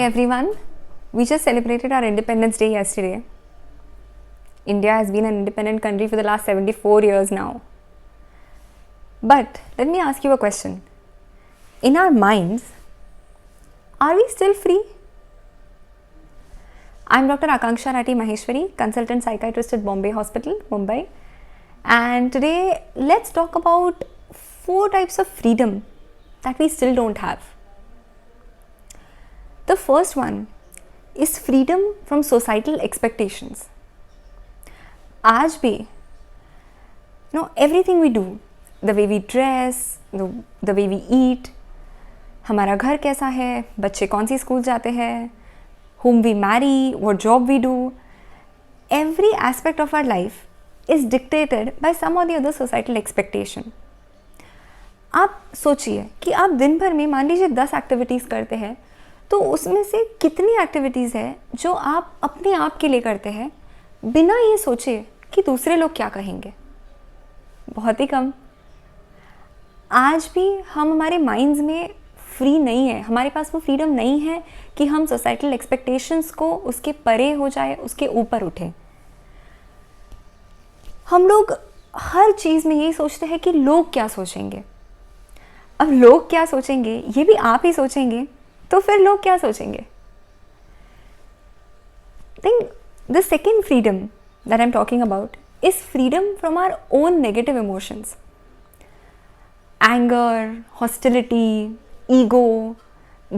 everyone. We just celebrated our Independence Day yesterday. India has been an independent country for the last 74 years now. But let me ask you a question. In our minds, are we still free? I'm Dr. Akanksha Rati Maheshwari, consultant psychiatrist at Bombay Hospital, Mumbai. And today, let's talk about 4 types of freedom that we still don't have. The first one is freedom from societal expectations. आज भी, everything we do, the way we dress, the way we eat, हमारा घर कैसा है, बच्चे कौन सी school जाते हैं, whom we marry, what job we do, every aspect of our life is dictated by some or the other societal expectation. आप सोचिए कि आप दिन भर में मान लीजिए 10 एक्टिविटीज़ करते हैं, तो उसमें से कितनी एक्टिविटीज़ है जो आप अपने आप के लिए करते हैं बिना ये सोचे कि दूसरे लोग क्या कहेंगे? बहुत ही कम. आज भी हम हमारे माइंड्स में फ्री नहीं है, हमारे पास वो फ्रीडम नहीं है कि हम सोसाइटल एक्सपेक्टेशंस को उसके परे हो जाए, उसके ऊपर उठे. हम लोग हर चीज़ में यही सोचते हैं कि लोग क्या सोचेंगे. अब लोग क्या सोचेंगे ये भी आप ही सोचेंगे, तो फिर लोग क्या सोचेंगे? Think the second freedom that I'm talking about is freedom from our own negative emotions. Anger, hostility, ego,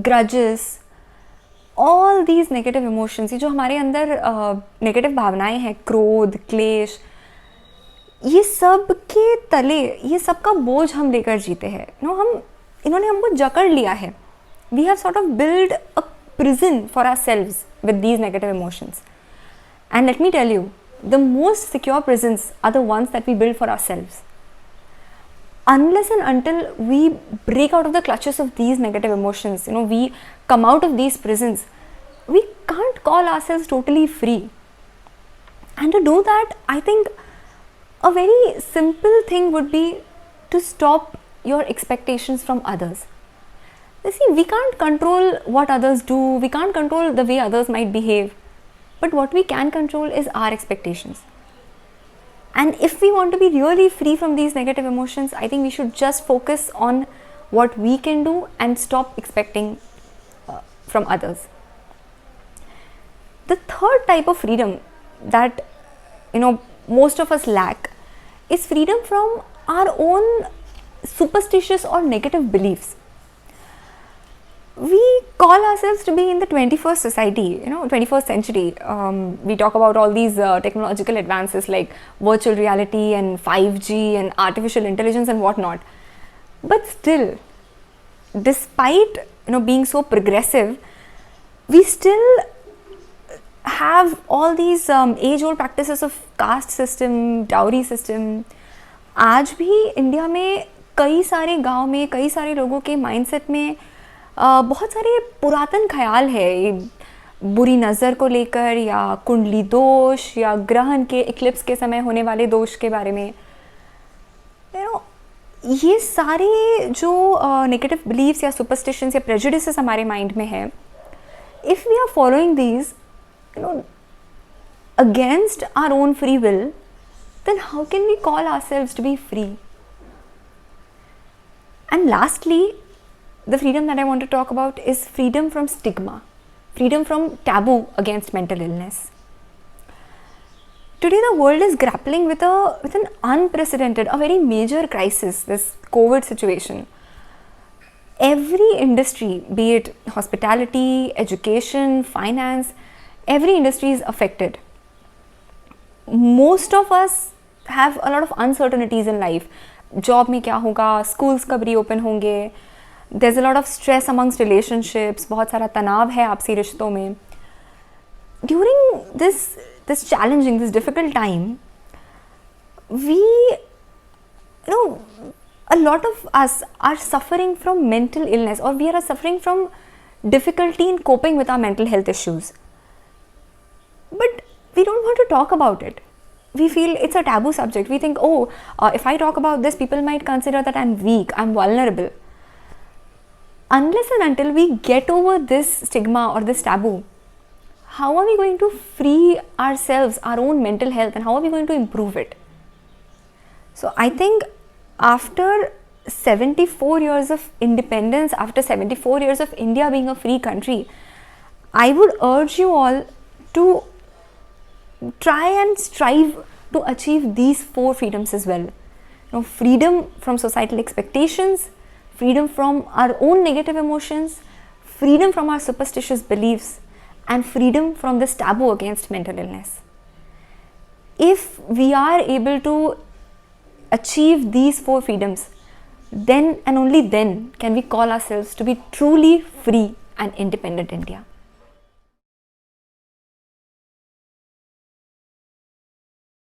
grudges, all these negative emotions, ये जो हमारे अंदर नेगेटिव भावनाएं हैं, क्रोध, क्लेश, ये सब के तले ये सब का बोझ हम लेकर जीते हैं. इन्होंने हमको जकड़ लिया है. We have sort of built a prison for ourselves with these negative emotions. And let me tell you, the most secure prisons are the ones that we build for ourselves. Unless and until we break out of the clutches of these negative emotions, we come out of these prisons, we can't call ourselves totally free. And to do that, I think a very simple thing would be to stop your expectations from others. You see, we can't control what others do, we can't control the way others might behave, but what we can control is our expectations. And if we want to be really free from these negative emotions, I think we should just focus on what we can do and stop expecting from others. The third type of freedom that most of us lack is freedom from our own superstitious or negative beliefs. We call ourselves to be in the 21st society, 21st century. We talk about all these technological advances like virtual reality and 5G and artificial intelligence and whatnot. But still, despite being so progressive, we still have all these age-old practices of caste system, dowry system. आज भी India में कई सारे गांव में कई सारे लोगों के माइंडसेट में बहुत सारे पुरातन ख्याल है, बुरी नज़र को लेकर या कुंडली दोष या ग्रहण के इक्लिप्स के समय होने वाले दोष के बारे में. ये सारे जो नेगेटिव बिलीव्स या सुपरस्टिशंस या प्रेजुडिसेस हमारे माइंड में है, if we are following these against our own free will, then how can we call ourselves to be free? And lastly, the freedom that I want to talk about is freedom from stigma, freedom from taboo against mental illness. Today the world is grappling with an unprecedented, a very major crisis, this COVID situation. Every industry, be it hospitality, education, finance, every industry is affected. Most of us have a lot of uncertainties in life. Job में क्या होगा, schools कब reopen होंगे, there's a lot of stress amongst relationships, बहुत सारा तनाव है आपसी रिश्तों में. During this challenging, this difficult time, a lot of us are suffering from mental illness, or we are suffering from difficulty in coping with our mental health issues. But we don't want to talk about it. We feel it's a taboo subject. We think, if I talk about this, people might consider that I'm weak, I'm vulnerable. unless and until we get over this stigma or this taboo, how are we going to free ourselves, our own mental health, and how are we going to improve it? So I think after 74 years of independence, after 74 years of India being a free country, I would urge you all to try and strive to achieve these 4 freedoms as well. Freedom from societal expectations, freedom from our own negative emotions, freedom from our superstitious beliefs, and freedom from this taboo against mental illness. If we are able to achieve these 4 freedoms, then and only then can we call ourselves to be truly free and independent India.